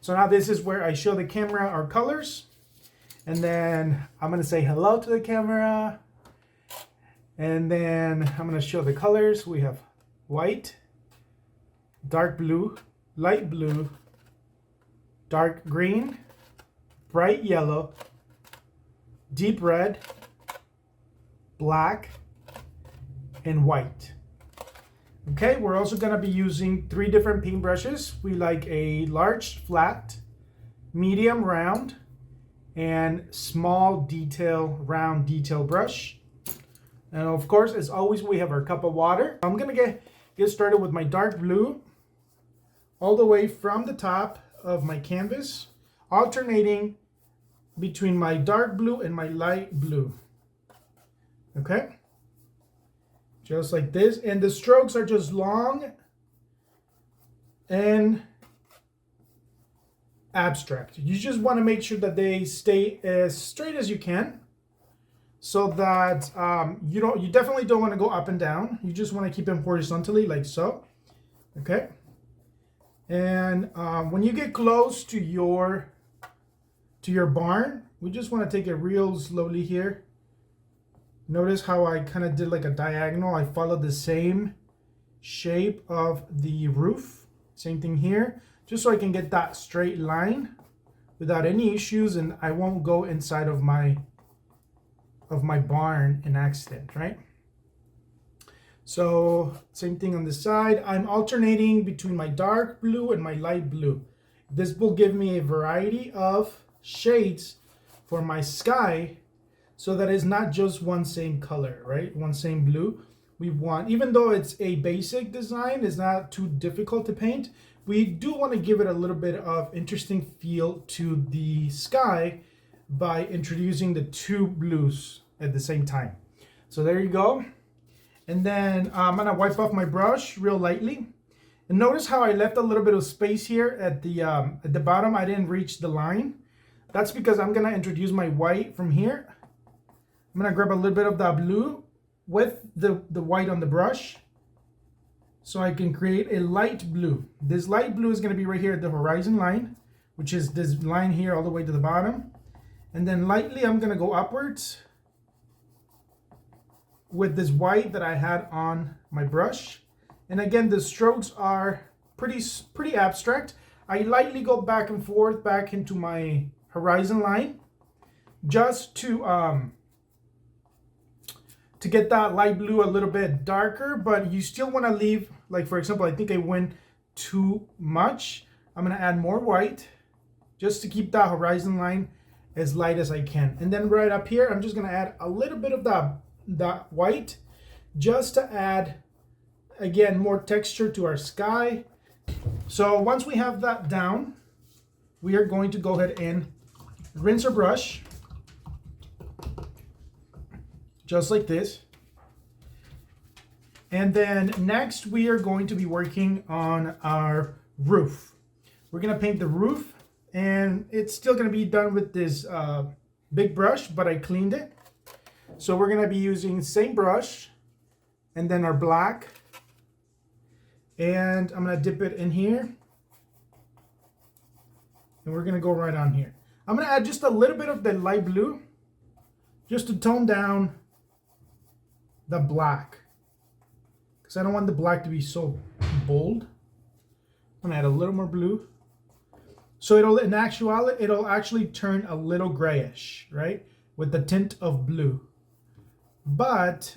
So now this is where I show the camera our colors. And then I'm going to say hello to the camera. And then I'm going to show the colors. We have white, dark blue, light blue, dark green, bright yellow, deep red, black, and white. Okay, we're also going to be using 3 different paintbrushes. We like a large flat, medium round, and small detail round detail brush. And of course, as always, we have our cup of water. I'm going to get started with my dark blue all the way from the top of my canvas, alternating between my dark blue and my light blue. Okay? Just like this. And the strokes are just long and abstract. You just want to make sure that they stay as straight as you can, so that you definitely don't want to go up and down. You just want to keep them horizontally like so. Okay? And when you get close to your barn, we just want to take it real slowly here. Notice how I kind of did like a diagonal. I followed the same shape of the roof. Same thing here, just so I can get that straight line without any issues, and I won't go inside of my barn in accident, right? So same thing on the side. I'm alternating between my dark blue and my light blue. This will give me a variety of shades for my sky, so that it's not just one same color, right? One same blue. We want, even though it's a basic design, it's not too difficult to paint, we do want to give it a little bit of interesting feel to the sky by introducing the 2 blues at the same time. So there you go. And then I'm gonna wipe off my brush real lightly. And notice how I left a little bit of space here at the bottom. I didn't reach the line. That's because I'm gonna introduce my white from here. I'm gonna grab a little bit of that blue with the white on the brush, so I can create a light blue. This light blue is gonna be right here at the horizon line, which is this line here all the way to the bottom. And then lightly, I'm gonna go upwards with this white that I had on my brush. And again, the strokes are pretty abstract. I lightly go back and forth back into my horizon line just to get that light blue a little bit darker, but you still want to leave, like for example, I think I went too much. I'm going to add more white just to keep that horizon line as light as I can. And then right up here, I'm just going to add a little bit of that white just to add, again, more texture to our sky. So once we have that down, we are going to go ahead and rinse our brush just like this. And then next we are going to be working on our roof. We're going to paint the roof, and it's still going to be done with this big brush, but I cleaned it. So we're going to be using the same brush and then our black. And I'm going to dip it in here. And we're going to go right on here. I'm going to add just a little bit of the light blue just to tone down the black, because I don't want the black to be so bold. I'm going to add a little more blue. So in actuality, it'll actually turn a little grayish, right? With the tint of blue. But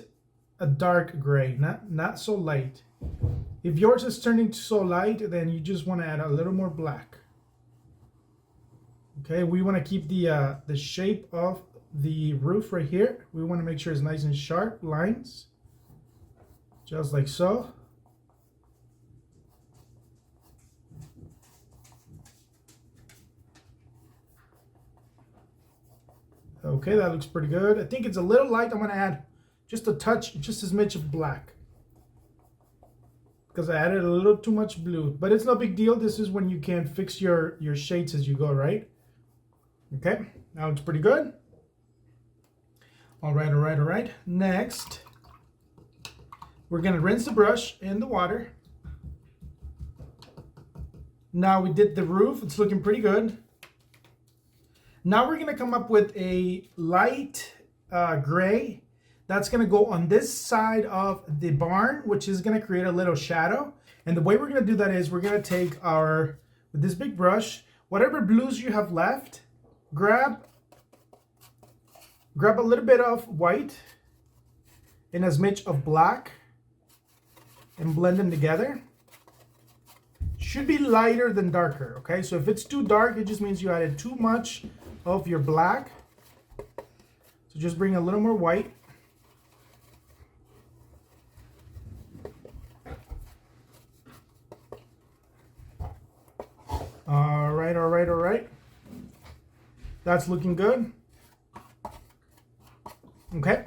a dark gray, not so light. If yours is turning so light, then you just want to add a little more black. Okay, we want to keep the shape of the roof right here. We want to make sure it's nice and sharp lines, just like so. Okay, that looks pretty good. I think it's a little light. I'm going to add just a touch, just as much of black, because I added a little too much blue. But it's no big deal. This is when you can fix your shades as you go, right? Okay, now it's pretty good. All right. Next, we're going to rinse the brush in the water. Now we did the roof. It's looking pretty good. Now we're going to come up with a light gray. That's going to go on this side of the barn, which is going to create a little shadow. And the way we're going to do that is we're going to take with this big brush, whatever blues you have left, grab a little bit of white and a smidge of black and blend them together. Should be lighter than darker, okay? So if it's too dark, it just means you added too much of your black. So just bring a little more white. All right. That's looking good. Okay.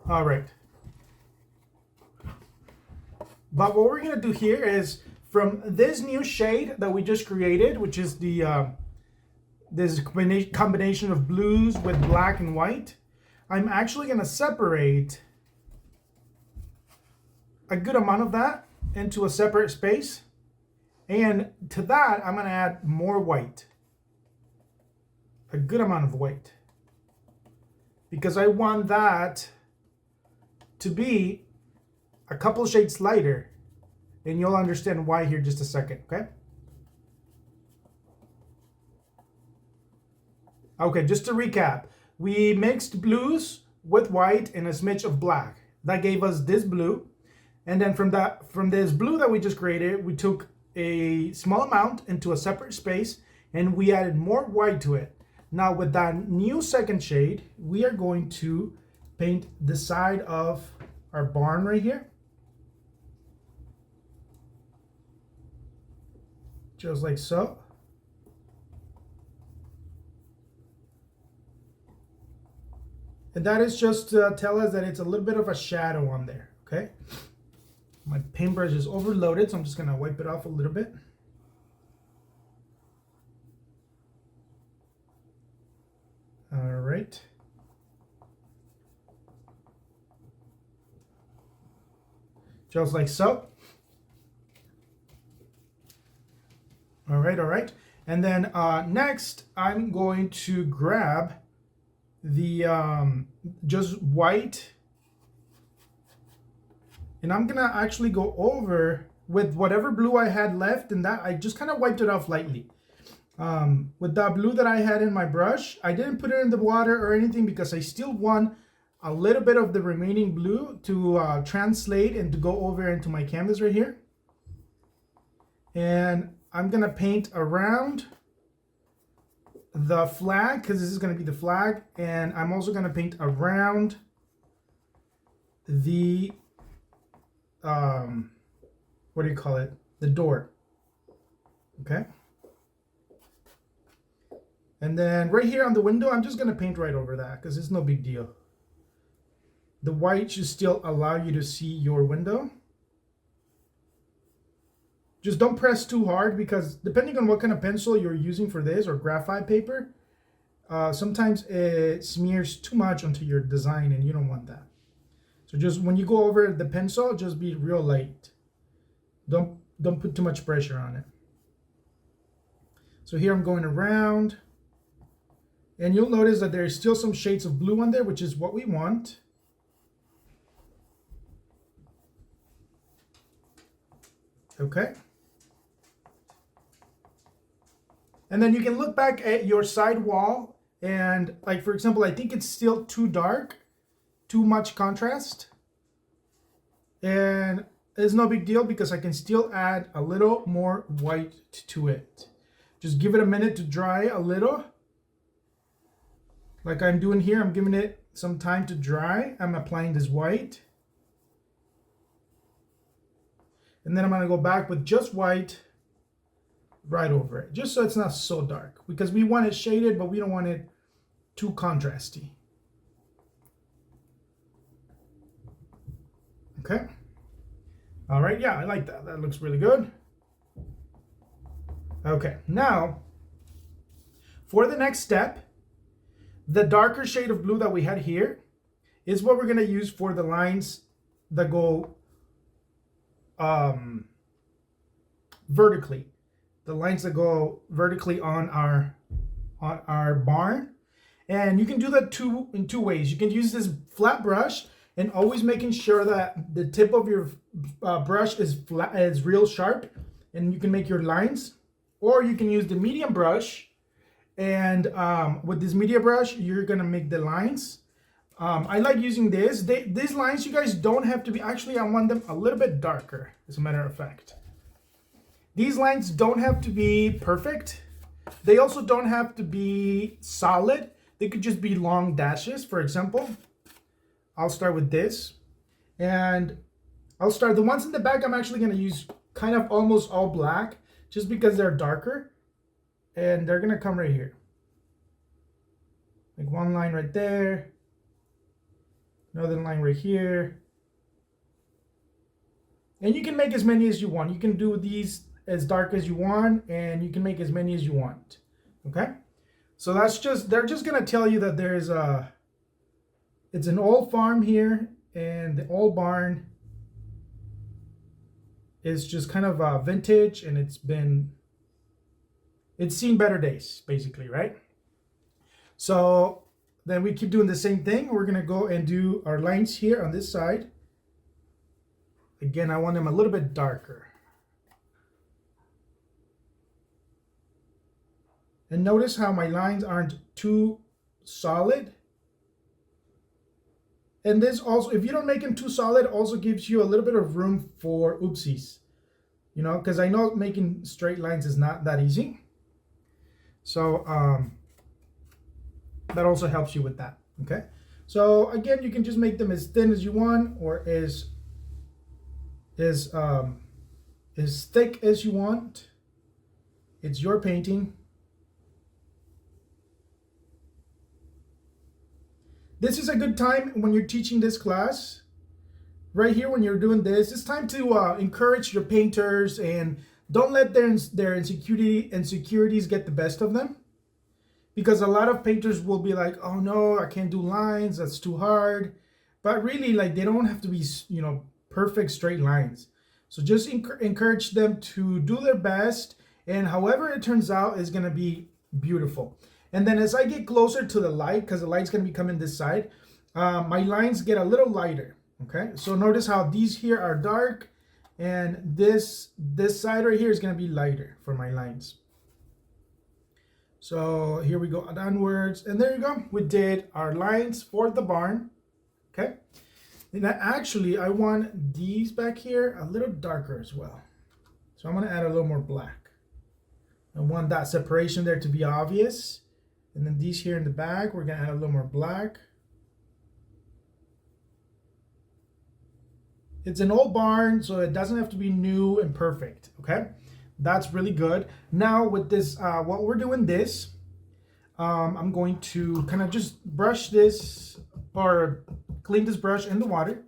All right. But what we're going to do here is from this new shade that we just created, which is the this combination of blues with black and white, I'm actually going to separate a good amount of that into a separate space. And to that, I'm going to add more white. A good amount of white. Because I want that to be a couple shades lighter. And you'll understand why here in just a second, okay? Okay, just to recap. We mixed blues with white and a smidge of black. That gave us this blue. And then from this blue that we just created, we took a small amount into a separate space and we added more white to it. Now with that new second shade, we are going to paint the side of our barn right here. Just like so. And that is just to tell us that it's a little bit of a shadow on there, okay? My paintbrush is overloaded, so I'm just gonna wipe it off a little bit. All right. Just like so. All right. And then next, I'm going to grab the just white. And I'm gonna actually go over with whatever blue I had left, and that I just kind of wiped it off lightly. With that blue that I had in my brush, I didn't put it in the water or anything because I still want a little bit of the remaining blue to translate and to go over into my canvas right here. And I'm gonna paint around the flag because this is gonna be the flag, and I'm also gonna paint around the what do you call it? The door. Okay. And then right here on the window, I'm just gonna paint right over that because it's no big deal. The white should still allow you to see your window. Just don't press too hard because depending on what kind of pencil you're using for this or graphite paper, sometimes it smears too much onto your design and you don't want that. So just when you go over the pencil, just be real light. Don't put too much pressure on it. So here I'm going around. And you'll notice that there's still some shades of blue on there, which is what we want. Okay. And then you can look back at your side wall and, like, for example, I think it's still too dark, too much contrast. And it's no big deal because I can still add a little more white to it. Just give it a minute to dry a little. Like I'm doing here, I'm giving it some time to dry. I'm applying this white. And then I'm gonna go back with just white right over it, just so it's not so dark, because we want it shaded, but we don't want it too contrasty. Okay. All right, yeah, I like that. That looks really good. Okay, now for the next step, the darker shade of blue that we had here is what we're gonna use for the lines that go vertically, the lines that go vertically on our barn. And you can do that in two ways. You can use this flat brush and always making sure that the tip of your brush is flat, is real sharp, and you can make your lines. Or you can use the medium brush, and with this medium brush, you're gonna make the lines. I like using this. These lines, you guys don't have to be, actually I want them a little bit darker, as a matter of fact. These lines don't have to be perfect. They also don't have to be solid. They could just be long dashes. For example, I'll start with this, and I'll start, the ones in the back I'm actually gonna use kind of almost all black, just because they're darker, and they're gonna come right here. Like one line right there, another line right here. And you can make as many as you want. You can do these as dark as you want, and you can make as many as you want. Okay? So that's just, they're just gonna tell you that there's it's an old farm here, and the old barn is just kind of vintage, and it's seen better days, basically, right? So then we keep doing the same thing. We're gonna go and do our lines here on this side. Again, I want them a little bit darker. And notice how my lines aren't too solid. And this also, if you don't make them too solid, also gives you a little bit of room for oopsies. You know, because I know making straight lines is not that easy. So that also helps you with that, okay? So again, you can just make them as thin as you want, or as thick as you want. It's your painting. This is a good time when you're teaching this class. Right here, when you're doing this, it's time to encourage your painters, and don't let their insecurities get the best of them. Because a lot of painters will be like, oh no, I can't do lines, that's too hard. But really, like, they don't have to be, you know, perfect straight lines. So just encourage them to do their best, and however it turns out is gonna be beautiful. And then as I get closer to the light, because the light's gonna be coming this side, my lines get a little lighter, okay? So notice how these here are dark, and this side right here is gonna be lighter for my lines. So here we go downwards, and there you go. We did our lines for the barn, okay? And actually, I want these back here a little darker as well. So I'm gonna add a little more black. I want that separation there to be obvious. And then these here in the back, we're gonna add a little more black. It's an old barn, so it doesn't have to be new and perfect, okay? That's really good. Now with this, what we're doing this, I'm going to kind of just brush this, or clean this brush in the water.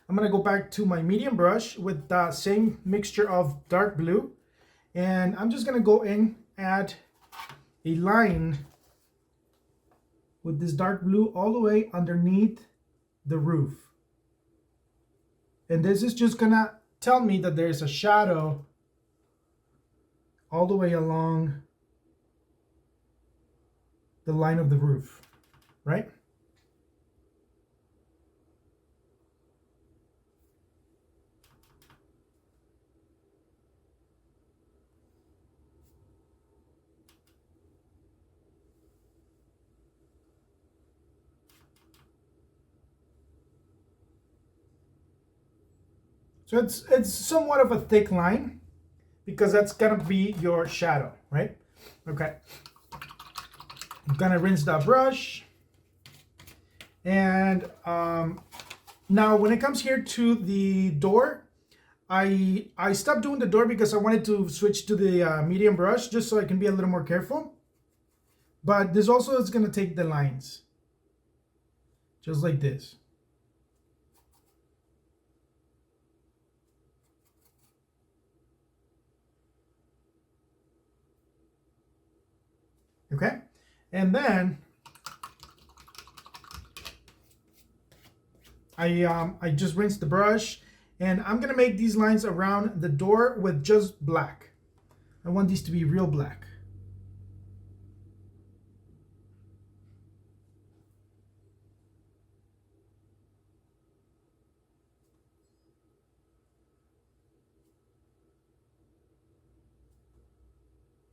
I'm gonna go back to my medium brush with the same mixture of dark blue. And I'm just gonna go in, add a line with this dark blue all the way underneath the roof. And this is just gonna tell me that there's a shadow all the way along the line of the roof, right? So it's somewhat of a thick line, because that's gonna be your shadow, right? Okay. I'm gonna rinse that brush. And now when it comes here to the door, I stopped doing the door because I wanted to switch to the medium brush, just so I can be a little more careful. But this also is gonna take the lines, just like this. Okay, and then I just rinsed the brush, and I'm gonna make these lines around the door with just black. I want these to be real black.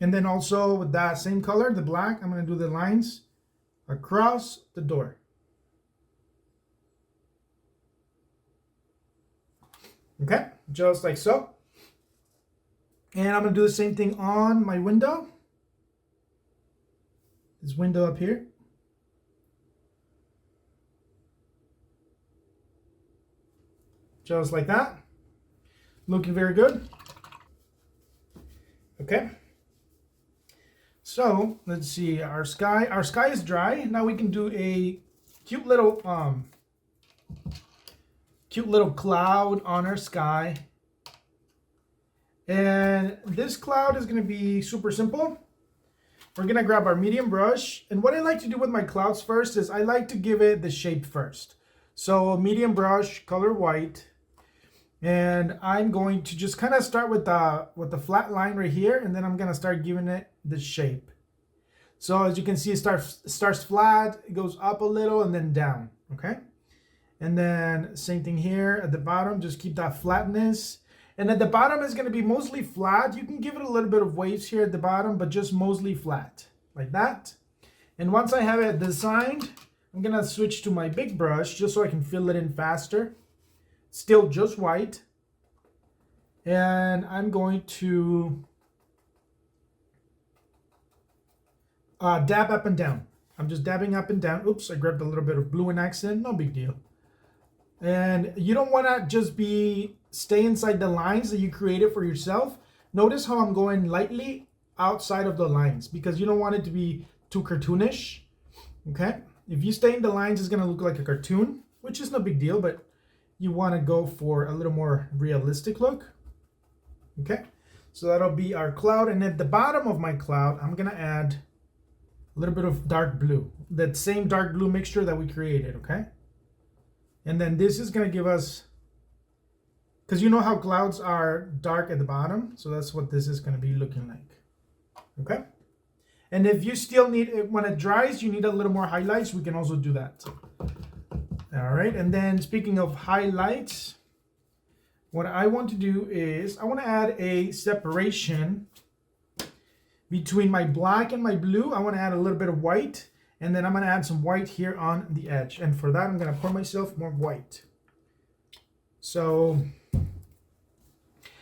And then also with that same color, the black, I'm going to do the lines across the door. Okay, just like so. And I'm going to do the same thing on my window. This window up here. Just like that. Looking very good. Okay. So let's see, our sky is dry. Now we can do a cute little cloud on our sky. And this cloud is going to be super simple. We're going to grab our medium brush. And what I like to do with my clouds first is I like to give it the shape first. So medium brush, color white. And I'm going to just kind of start with the flat line right here. And then I'm going to start giving it the shape. So as you can see, it starts flat, it goes up a little and then down, okay? And then same thing here at the bottom, just keep that flatness. And at the bottom is going to be mostly flat. You can give it a little bit of waves here at the bottom, but just mostly flat, like that. And once I have it designed, I'm going to switch to my big brush just so I can fill it in faster. Still just white. And I'm going to dab up and down. I'm just dabbing up and down. Oops, I grabbed a little bit of blue in accent. No big deal. And you don't want to just stay inside the lines that you created for yourself. Notice how I'm going lightly outside of the lines because you don't want it to be too cartoonish. Okay? If you stay in the lines, it's going to look like a cartoon, which is no big deal, but you want to go for a little more realistic look. Okay? So that'll be our cloud. And at the bottom of my cloud, I'm going to add a little bit of dark blue, that same dark blue mixture that we created, okay? And then this is going to give us, because you know how clouds are dark at the bottom, so that's what this is going to be looking like, okay? And if you still need it, when it dries, you need a little more highlights, we can also do that. All right, and then speaking of highlights, what I want to do is I want to add a separation between my black and my blue. I want to add a little bit of white, and then I'm going to add some white here on the edge. And for that, I'm going to pour myself more white. So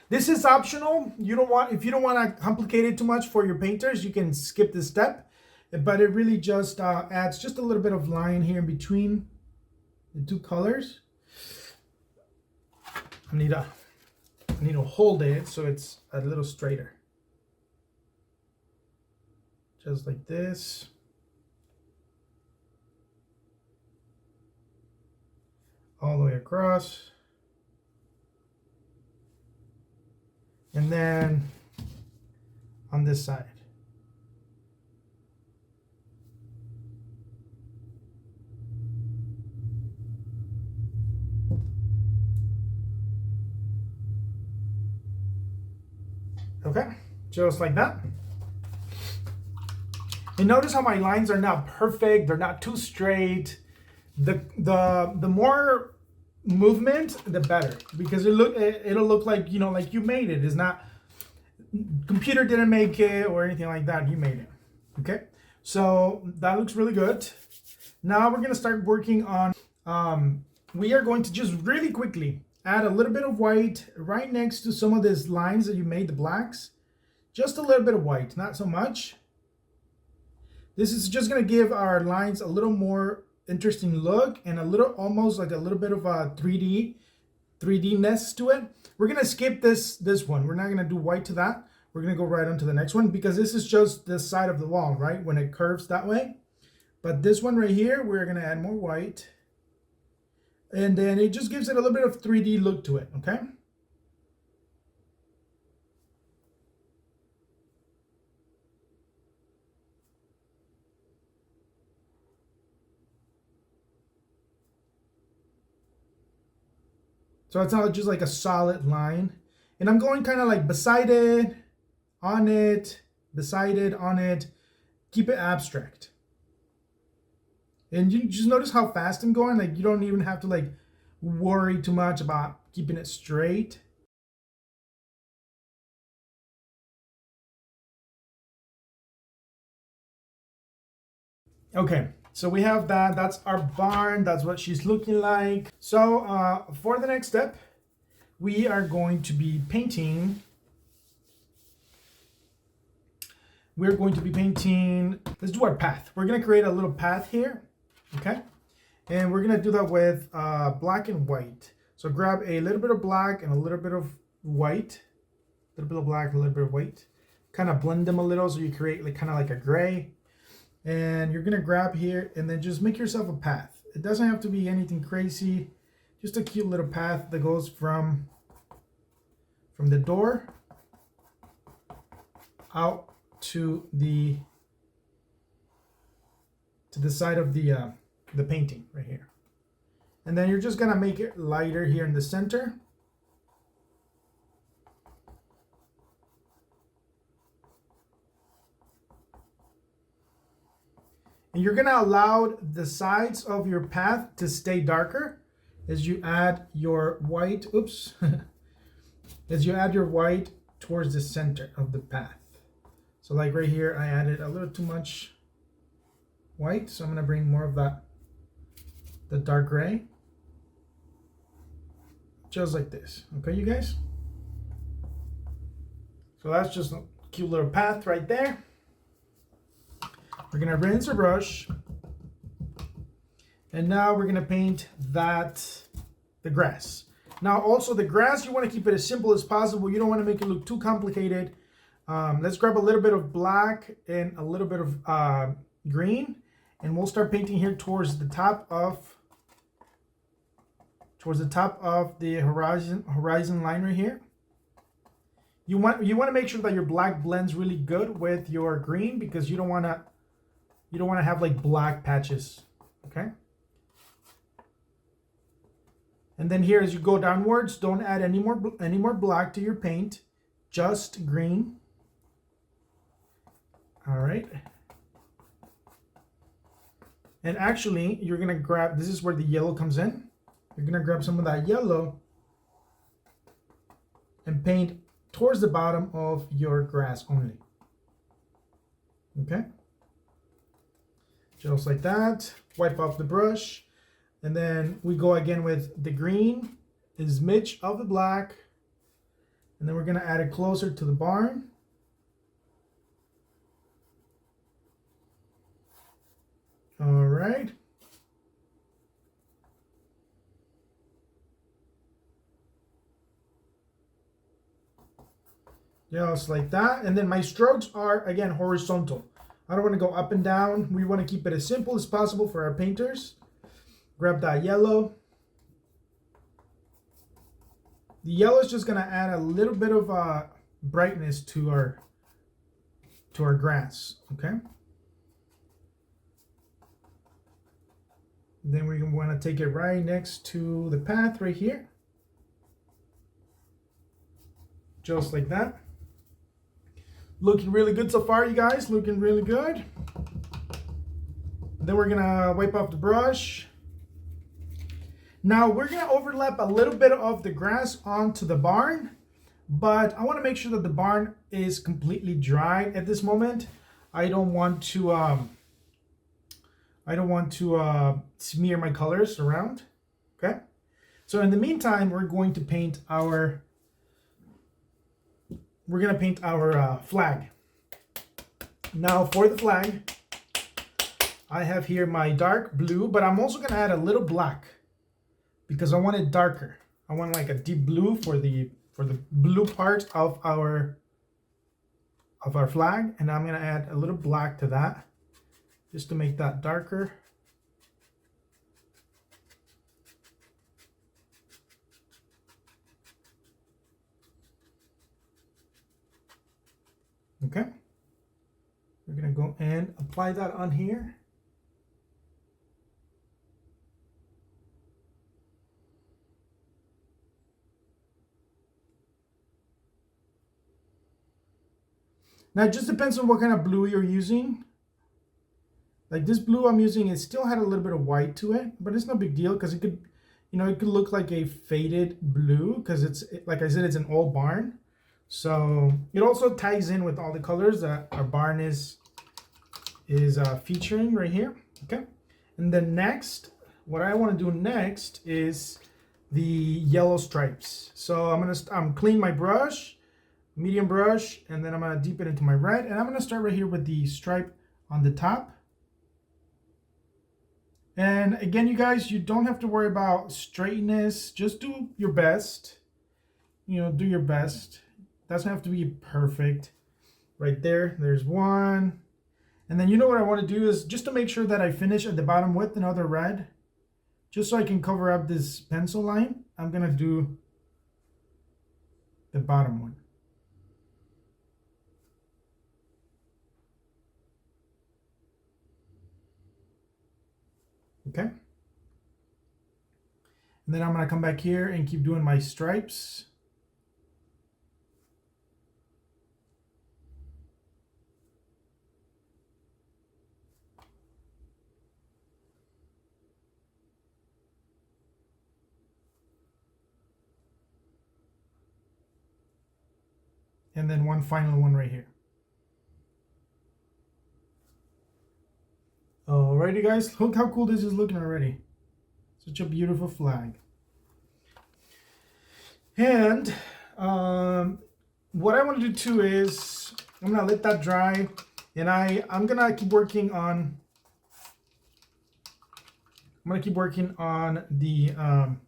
this is optional. If you don't want to complicate it too much for your painters, you can skip this step. But it really just adds just a little bit of line here in between the two colors. I need to hold it so it's a little straighter. Just like this. All the way across. And then on this side. Okay, just like that. And notice how my lines are not perfect, they're not too straight. The more movement, the better, because it'll look like, like you made it. It's not, computer didn't make it or anything like that, you made it. Okay, so that looks really good. Now we're gonna start working on, we are going to just really quickly add a little bit of white right next to some of these lines that you made, the blacks. Just a little bit of white, not so much. This is just going to give our lines a little more interesting look and a little, almost like a little bit of a 3D-ness to it. We're going to skip this one. We're not going to do white to that. We're going to go right on to the next one because this is just this side of the wall, right? When it curves that way. But this one right here, we're going to add more white. And then it just gives it a little bit of 3D look to it, okay? So it's not just like a solid line. And I'm going kind of like beside it, on it, beside it, on it. Keep it abstract. And you just notice how fast I'm going. Like, you don't even have to like worry too much about keeping it straight. Okay, so we have that. That's our barn. That's what she's looking like. So for the next step, we are going to be painting. We're going to be painting, let's do our path. We're gonna create a little path here, okay? And we're gonna do that with black and white. So grab a little bit of black and a little bit of white, a little bit of black, a little bit of white. Kind of blend them a little so you create like kind of like a gray. And you're gonna grab here and then just make yourself a path. It doesn't have to be anything crazy, just a cute little path that goes from the door out to the side of the painting right here. And then you're just gonna make it lighter here in the center. And you're gonna allow the sides of your path to stay darker as you add your white, oops, as you add your white towards the center of the path. So like right here, I added a little too much white, so I'm gonna bring more of that, the dark gray, just like this, okay, you guys? So that's just a cute little path right there. We're gonna rinse our brush. And now we're gonna paint the grass. Now also the grass, you wanna keep it as simple as possible. You don't wanna make it look too complicated. Let's grab a little bit of black and a little bit of green. And we'll start painting here towards the top of the horizon line right here. You want to make sure that your black blends really good with your green, because you don't want to have like black patches, okay? And then here, as you go downwards, don't add any more black to your paint, just green. All right. And actually, you're gonna grab, this is where the yellow comes in. You're gonna grab some of that yellow and paint towards the bottom of your grass only. Okay? Just like that. Wipe off the brush. And then we go again with the green, a smidge of the black. And then we're gonna add it closer to the barn. All right. Just like that. And then my strokes are, again, horizontal. I don't want to go up and down. We want to keep it as simple as possible for our painters. Grab that yellow. The yellow is just going to add a little bit of brightness to our grass, okay? Then we want to take it right next to the path right here. Just like that. Looking really good so far, you guys. Looking really good. Then we're gonna wipe off the brush. Now we're gonna overlap a little bit of the grass onto the barn, but I want to make sure that the barn is completely dry at this moment. I don't want to smear my colors around. Okay. So in the meantime, we're going to paint our flag. Now for the flag, I have here my dark blue, but I'm also gonna add a little black because I want it darker. I want like a deep blue for the blue part of our flag, and I'm gonna add a little black to that just to make that darker. Okay, we're gonna go and apply that on here. Now it just depends on what kind of blue you're using. Like this blue I'm using, it still had a little bit of white to it, but it's no big deal because it could, it could look like a faded blue because like I said, it's an old barn. So it also ties in with all the colors that our barn is featuring right here. Okay, and then next, what I want to do next is the yellow stripes. So I'm clean my brush, medium brush, and then I'm gonna deep it into my red, and I'm gonna start right here with the stripe on the top. And again, you guys, you don't have to worry about straightness. Just do your best. Do your best. Doesn't have to be perfect. Right there, there's one. And then what I want to do is just to make sure that I finish at the bottom with another red, just so I can cover up this pencil line, I'm going to do the bottom one. Okay. And then I'm going to come back here and keep doing my stripes. And then one final one right here. Alrighty guys, look how cool this is looking already. Such a beautiful flag. And what I want to do too is I'm gonna let that dry, and I'm gonna keep working on the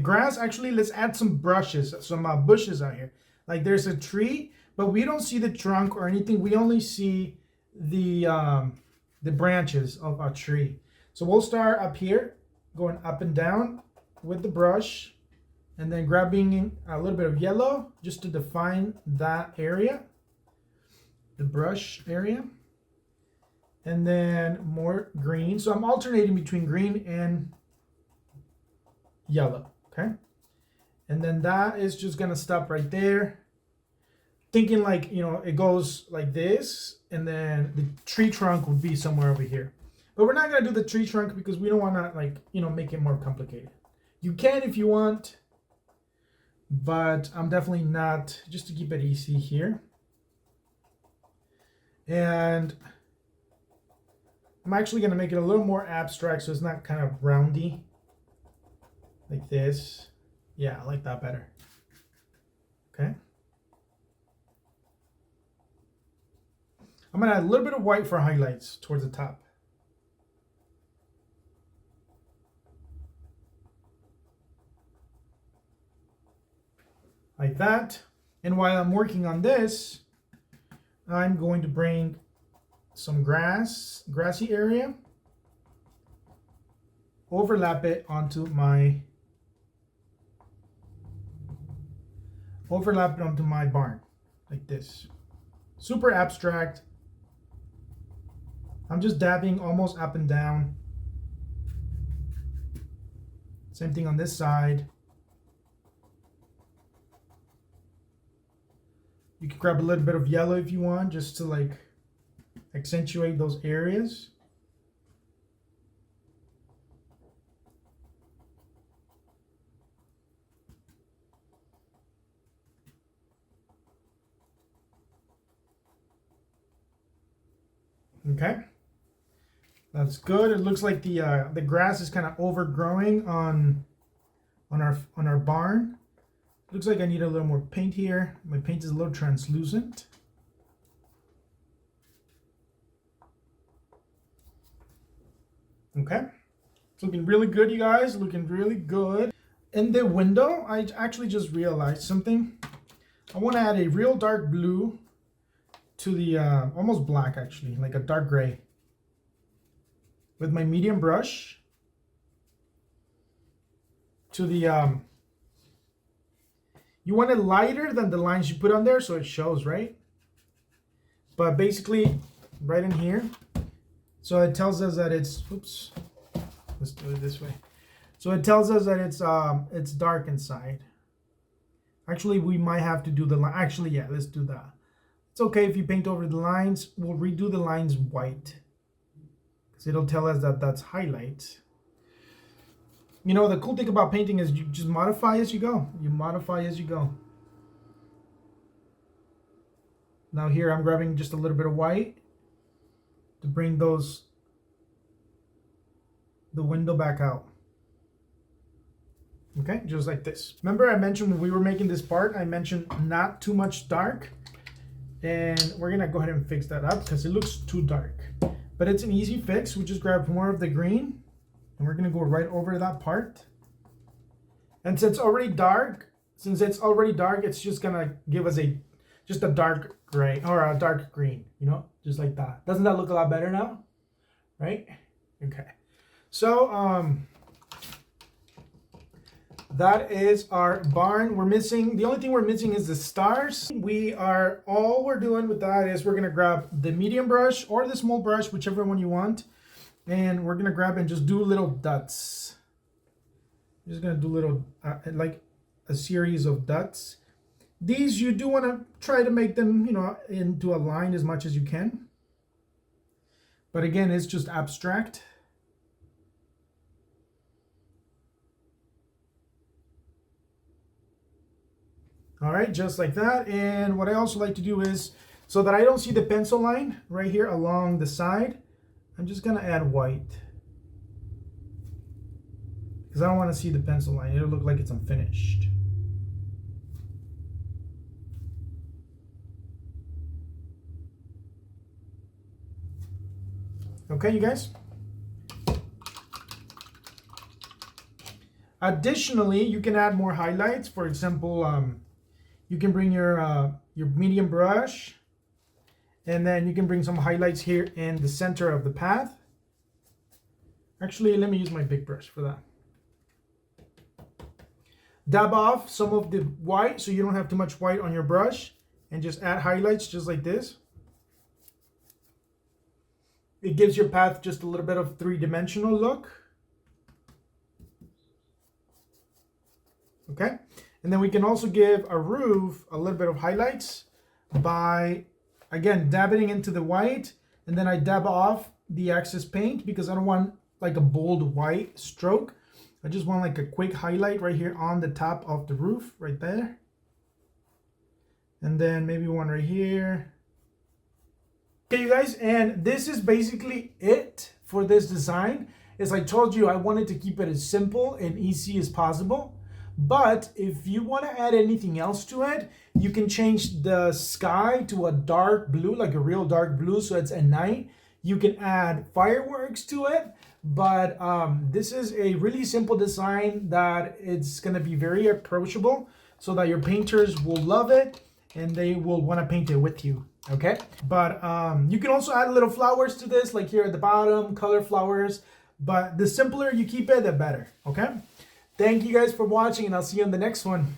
grass. Actually, let's add some brushes, some bushes out here. Like there's a tree, but we don't see the trunk or anything. We only see the branches of a tree. So we'll start up here, going up and down with the brush, and then grabbing a little bit of yellow just to define that area, the brush area, and then more green. So I'm alternating between green and yellow, okay? And then that is just gonna stop right there. Thinking like, it goes like this, and then the tree trunk would be somewhere over here. But we're not gonna do the tree trunk because we don't wanna make it more complicated. You can if you want, but I'm definitely not, just to keep it easy here. And I'm actually gonna make it a little more abstract so it's not kind of roundy, like this. Yeah, I like that better. Okay. I'm gonna add a little bit of white for highlights towards the top. Like that. And while I'm working on this, I'm going to bring some grassy area, overlap it onto my barn, like this. Super abstract. I'm just dabbing almost up and down. Same thing on this side. You can grab a little bit of yellow if you want, just to accentuate those areas. Okay, that's good. It looks like the grass is kind of overgrowing on our barn. Looks like I need a little more paint here. My paint is a little translucent. Okay, it's looking really good, you guys. Looking really good. In the window, I actually just realized something. I want to add a real dark blue to the almost black, actually, like a dark gray, with my medium brush to the you want it lighter than the lines you put on there so it shows, right? But basically right in here, so it tells us that it's, oops, let's do it this way. So it tells us that it's dark inside. Actually, we might have to do the line. Actually, yeah, let's do that. It's okay if you paint over the lines. We'll redo the lines white because it'll tell us that that's highlight. You know, the cool thing about painting is you just modify as you go. You modify as you go. Now here I'm grabbing just a little bit of white to bring the window back out. Okay, just like this. Remember I mentioned when we were making this part, I mentioned not too much dark. And we're gonna go ahead and fix that up because it looks too dark. But it's an easy fix. We just grab more of the green and we're gonna go right over that part. And since it's already dark, it's just gonna give us just a dark gray or a dark green, you know, just like that. Doesn't that look a lot better now? Right? Okay. So that is our barn. The only thing we're missing is the stars. All we're doing with that is we're gonna grab the medium brush or the small brush, whichever one you want. And we're gonna grab and just do little dots. I'm just gonna do little, like a series of dots. These, you do wanna try to make them, you know, into a line as much as you can. But again, it's just abstract. All right, just like that. And what I also like to do is, so that I don't see the pencil line right here along the side, I'm just gonna add white. Because I don't wanna see the pencil line. It'll look like it's unfinished. Okay, you guys? Additionally, you can add more highlights. For example, you can bring your medium brush, and then you can bring some highlights here in the center of the path. Actually, let me use my big brush for that. Dab off some of the white so you don't have too much white on your brush, and just add highlights just like this. It gives your path just a little bit of three-dimensional look. Okay, and then we can also give a roof a little bit of highlights by, again, dabbing into the white, and then I dab off the excess paint because I don't want like a bold white stroke. I just want like a quick highlight right here on the top of the roof, right there. And then maybe one right here. Okay, you guys, and this is basically it for this design. As I told you, I wanted to keep it as simple and easy as possible. But if you want to add anything else to it, you can change the sky to a dark blue, like a real dark blue, so it's at night. You can add fireworks to it. But this is a really simple design that it's going to be very approachable so that your painters will love it and they will want to paint it with you. Okay, but you can also add little flowers to this, like here at the bottom, color flowers. But the simpler you keep it, the better. Okay, thank you guys for watching, and I'll see you in the next one.